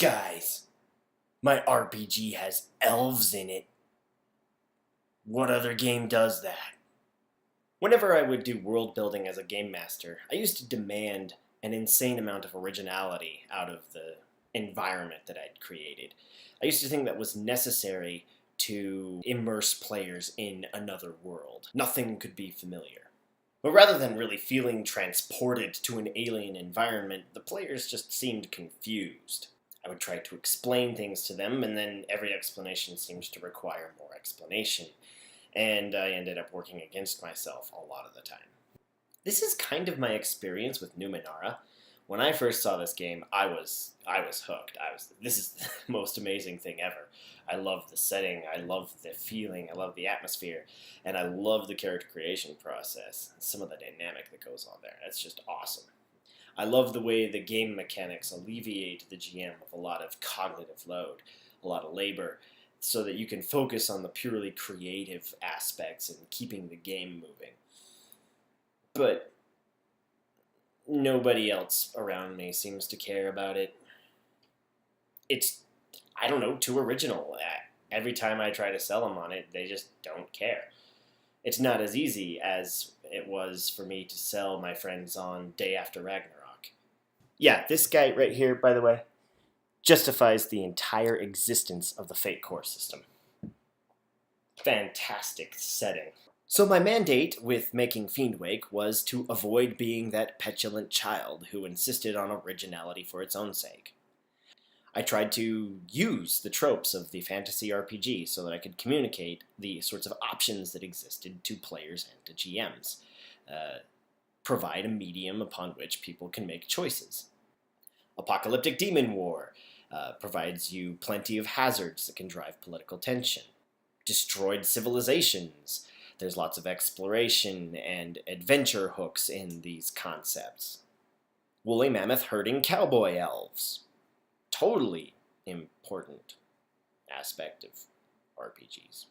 Guys, my RPG has elves in it. What other game does that? Whenever I would do world building as a game master, I used to demand an insane amount of originality out of the environment that I'd created. I used to think that was necessary to immerse players in another world. Nothing could be familiar. But rather than really feeling transported to an alien environment, the players just seemed confused. I would try to explain things to them, and then every explanation seems to require more explanation. And I ended up working against myself a lot of the time. This is kind of my experience with Numenera. When I first saw this game, I was hooked. This is the most amazing thing ever. I love the setting, I love the feeling, I love the atmosphere, and I love the character creation process. Some of the dynamic that goes on there. That's just awesome. I love the way the game mechanics alleviate the GM of a lot of cognitive load, a lot of labor, so that you can focus on the purely creative aspects and keeping the game moving. But nobody else around me seems to care about it. It's, I don't know, too original. Every time I try to sell them on it, they just don't care. It's not as easy as it was for me to sell my friends on Day After Ragnarok. Yeah, this guy right here, by the way, justifies the entire existence of the Fate Core system. Fantastic setting. So my mandate with making Fiend Wake was to avoid being that petulant child who insisted on originality for its own sake. I tried to use the tropes of the fantasy RPG so that I could communicate the sorts of options that existed to players and to GMs. Provide a medium upon which people can make choices. Apocalyptic Demon War provides you plenty of hazards that can drive political tension. Destroyed civilizations. There's lots of exploration and adventure hooks in these concepts. Woolly mammoth herding cowboy elves. Totally important aspect of RPGs.